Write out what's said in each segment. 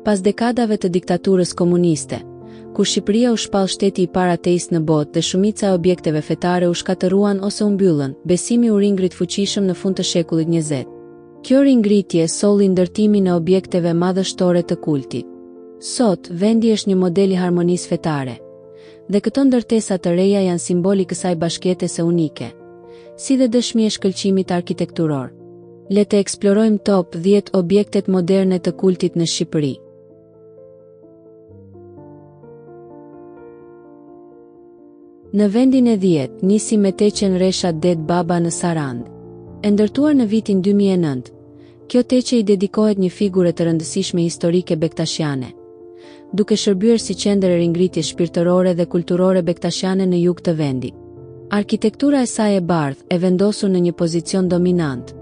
Pas dekadave të diktaturës komuniste, kur Shqipëria u shpall shteti i parë ateist në botë dhe shumica e objekteve fetare u shkatëruan ose u mbyllën, besimi u ringrit fuqishëm në fund të shekullit 20. Kjo ringritje solli ndërtimin e objekteve madhështore të kultit. Sot, vendi është një model i harmonisë fetare, dhe këto ndërtesa të reja janë simboli kësaj bashkëjetese unike, si dhe dëshmi e shkëlqimit arkitekturor. Le të eksplorojmë top 10 objektet moderne të kultit në Shqipëri. Në vendin e 10, nisi me teqen Resha Det Baba në Sarand. E ndërtuar në vitin 2009, kjo teqe i dedikohet një figure të rëndësishme historike bektashiane, duke shërbyer si qendër e ringritjes shpirtërore dhe kulturore bektashiane në jug të vendit. Arkitektura e saj e bardhë, e vendosur në një pozicion dominant,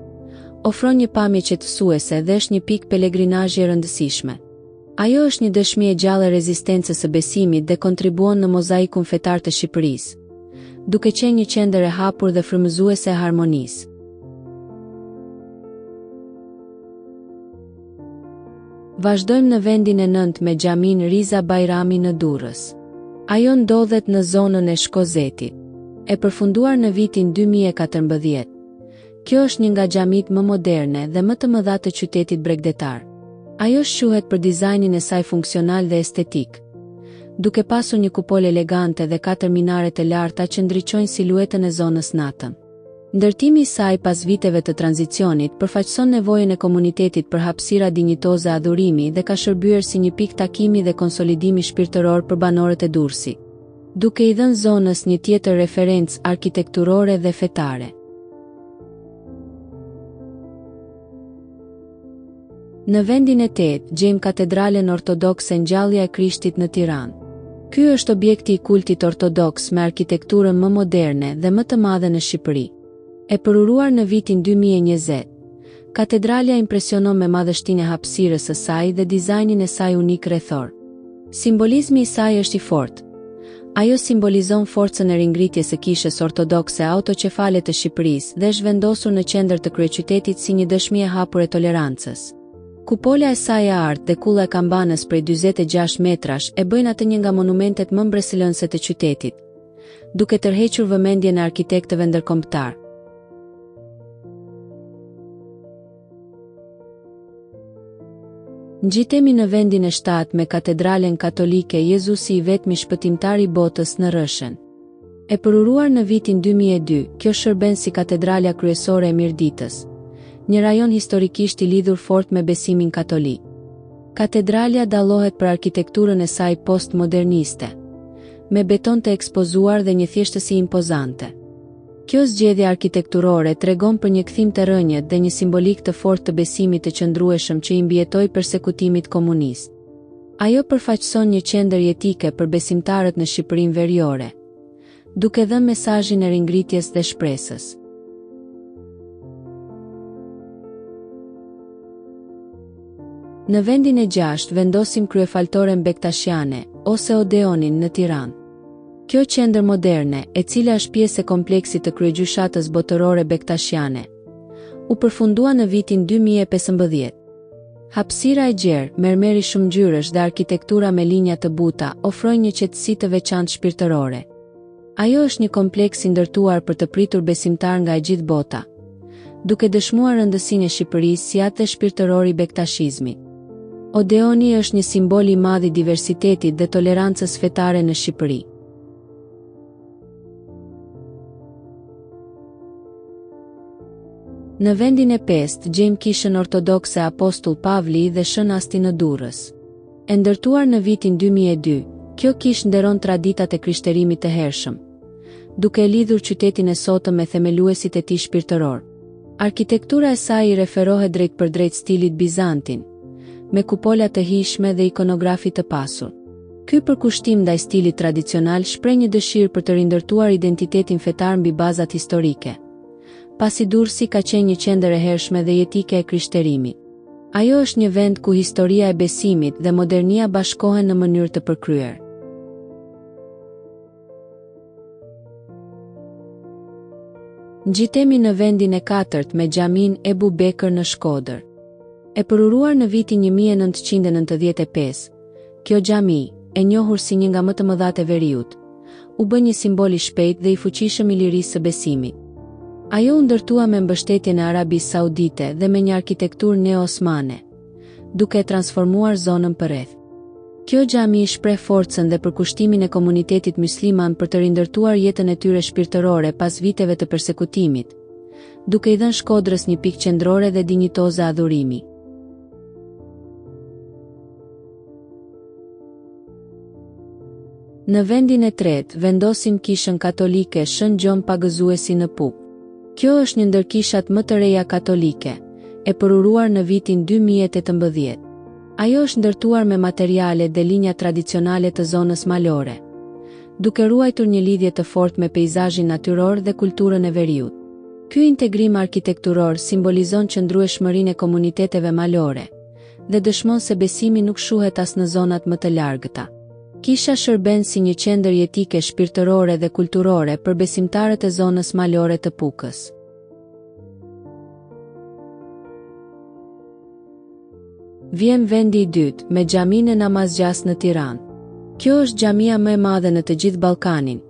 ofron një pamje qetësuese dhe është një pikë pelegrinazhi e rëndësishme. Ajo është një dëshmi e gjallë e rezistencës së besimit dhe kontribuon në mozaikun fetar të Shqipërisë, duke qenë një qendër e hapur dhe frymëzuese e harmonisë. Vazhdojmë në vendin e 9 me xhamin Riza Bajrami në Durrës. Ajo ndodhet në zonën e Shkozetit. E përfunduar në vitin 2014. Kjo është një nga xhamit më moderne dhe më të mëdha të qytetit bregdetar. Ajo shquhet për dizajnin e saj funksional dhe estetik, duke pasur një kupolë elegante dhe 4 minare të larta që ndriçojnë siluetën e zonës natën. Ndërtimi i saj pas viteve të tranzicionit përfaqëson nevojën e komunitetit për hapësira dinjitoze adhurimi dhe ka shërbyer si një pikë takimi dhe konsolidimi shpirtëror për banorët e Durrësit, duke i dhënë zonës një tjetër referencë arkitekturore dhe fetare. Në vendin e 8, gjejmë katedralen ortodokse Ngjallja e Krishtit në Tiranë. Ky është objekti i kultit ortodoks me arkitekturën më moderne dhe më të madhe në Shqipëri. E përuruar në vitin 2020, katedralja impresionon me madhështinë e hapësirës së saj dhe dizajnin e saj unik rrethor. Simbolizmi i saj është i fortë. Ajo simbolizon forcën e ringritjes së kishës ortodokse autoqefale të Shqipërisë dhe është vendosur në qendër të kryeqytetit si një dëshmi e hapur e tolerancës. Kupola e saj e artë dhe kulla e kambanës prej 46 metrash e bëjnë atë një nga monumentet më mbretërilënse të qytetit, duke tërhequr vëmendjen e arkitektëve ndërkombëtar. Ngjitemi në vendin e 7 me katedralen katolike Jezusi i vetmi shpëtimtar i botës në Rëshën. E përuruar në vitin 2002, kjo shërben si katedralja kryesore e Mirditës, një rajon historikisht i lidhur fort me besimin katolik. Katedralja dallohet për arkitekturën e saj postmoderniste, me beton të ekspozuar dhe një thjeshtësi impozante. Kjo zgjedhje arkitekturore tregon për një kthim të rrënjët dhe një simbolik të fortë të besimit të qëndrueshëm që i mbijetoi përsekutimit komunist. Ajo përfaqëson një qendër jetike për besimtarët në Shqipërinë veriore, duke dhënë mesazhin e ringritjes dhe shpresës. Në vendin e 6 vendosim kryefaltoren bektashiane, ose Odeonin në Tiranë. Kjo qendër moderne, e cila është pjesë e kompleksit të kryegjyshatës botërore bektashiane, u përfundua në vitin 2015. Hapësira e gjerë, mermeri shumëngjyrësh dhe arkitektura me linja të buta ofrojnë një qetësi të veçantë shpirtërore. Ajo është një kompleks i ndërtuar për të pritur besimtar nga e gjithë bota, duke dëshmuar rëndësinë e Shqipërisë si atë shpirtëror i bektashizmit. Odeoni është një simbol i madh i diversitetit dhe tolerancës fetare në Shqipëri. Në vendin e 5 gjejmë kishën ortodokse Apostull Pavli dhe Shën Asti në Durrës. E ndërtuar në vitin 2002, kjo kishë nderon traditat e krishterimit të hershëm, duke lidhur qytetin e sotëm me themeluesit e tij shpirtëror. Arkitektura e saj i referohet drejt për drejt stilit bizantin, me kupola të hijshme dhe ikonografi të pasur. Ky përkushtim ndaj stilit tradicional shpreh një dëshirë për të rindërtuar identitetin fetar mbi bazat historike, pasi Durrësi ka qenë një qendër e hershme dhe jetike e krishterimit. Ajo është një vend ku historia e besimit dhe modernia bashkohen në mënyrë të përkryer. Ngjitemi në vendin e 4 me xhamin Ebu Bekër në Shkodër. E përuruar në vitin 1995, kjo xhami, e njohur si një nga më të mëdhat e veriut, u bë një simbol i shpejt dhe i fuqishëm i lirisë së besimit. Ajo u ndërtua me mbështetjen e Arabisë Saudite dhe me një arkitekturë neo-osmane, duke e transformuar zonën përreth. Kjo xhami shpreh forcën dhe përkushtimin e komunitetit musliman për të rindërtuar jetën e tyre shpirtërore pas viteve të persekutimit, duke i dhënë Shkodrës një pikë qendrore dhe dinjitoze adhurimi. Në vendin e tretë vendosim kishën katolike Shën Gjon Pagëzuesi në Puk. Kjo është një ndër kishat më të reja katolike, e përuruar në vitin 2018. Ajo është ndërtuar me materiale dhe linja tradicionale të zonës malore, duke ruajtur një lidhje të fortë me peizazhin natyror dhe kulturën e veriut. Ky integrim arkitekturor simbolizon qëndrueshmërinë e komuniteteve malore dhe dëshmon se besimi nuk shuhet as në zonat më të largëta. Kisha shërben si një qendër jetike shpirtërore dhe kulturore për besimtarët e zonës malore të Pukës. Vjen vendi i dytë, me xhaminë e Namazgjas në Tiranë. Kjo është xhamia më e madhe në të gjithë Ballkanin,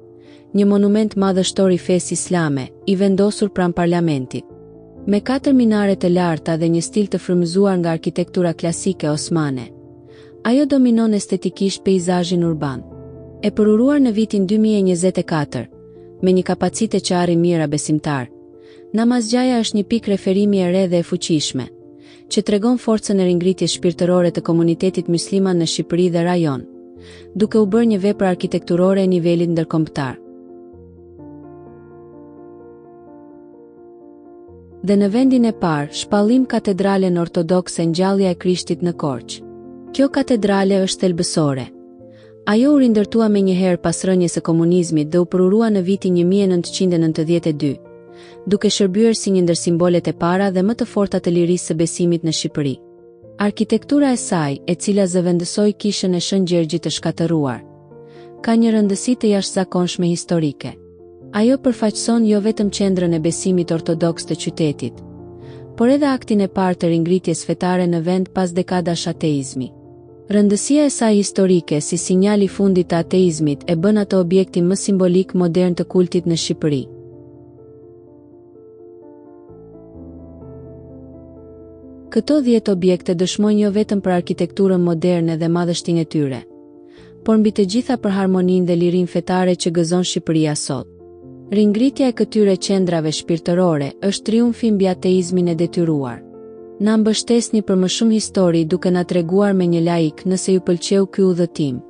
një monument madhështor i fesë islame, i vendosur pranë parlamentit. Me 4 minare të larta dhe një stil të frymëzuar nga arkitektura klasike osmane, ajo dominon estetikisht peizazhin urban. E përuruar në vitin 2024, me një kapacitet që arrin mijëra besimtar, Namazgjaja është një pikë referimi e re dhe e fuqishme, që tregon forcën e ringritjes shpirtërore të komunitetit musliman në Shqipëri dhe rajon, duke u bërë një vepër arkitekturore e nivelit ndërkombëtar. Dhe në vendin e parë, shpallim katedralen ortodokse Ngjallja e Krishtit në Korçë. Kjo katedrale është thelbësore. Ajo u rindërtua me njëherë pas rënjes së komunizmit dhe u përurua në vitin 1992, duke shërbyer si një ndër simbolet e para dhe më të forta të lirisë së besimit në Shqipëri. Arkitektura e saj, e cila zëvendësoi kishën e Shën Gjergjit të shkatëruar, ka një rëndësi të jashtëzakonshme historike. Ajo përfaqëson jo vetëm qendrën e besimit ortodoks të qytetit, por edhe aktin e parë të ringritjes fetare në vend pas dekadash ateizmi. Rëndësia e saj historike si sinjal i fundit të ateizmit e bën atë objektin më simbolik modern të kultit në Shqipëri. Këto 10 objekte dëshmojnë jo vetëm për arkitekturën moderne dhe madhështinë e tyre, por mbi të gjitha për harmoninë dhe lirinë fetare që gëzon Shqipëria sot. Ringritja e këtyre qendrave shpirtërore është triumfi mbi ateizmin e detyruar. Na mbështesni për më shumë histori duke na treguar me një like nëse ju pëlqeu ky udhëtim.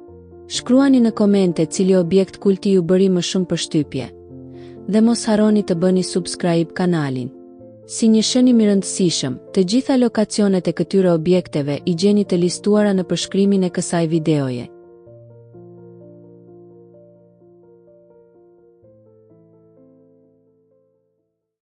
Shkruani në komente cili objekt kulti ju bëri më shumë përshtypje. Dhe mos harroni të bëni subscribe kanalin. Si një shënim i rëndësishëm, të gjitha lokacionet e këtyre objekteve i gjeni të listuara në përshkrimin e kësaj videoje.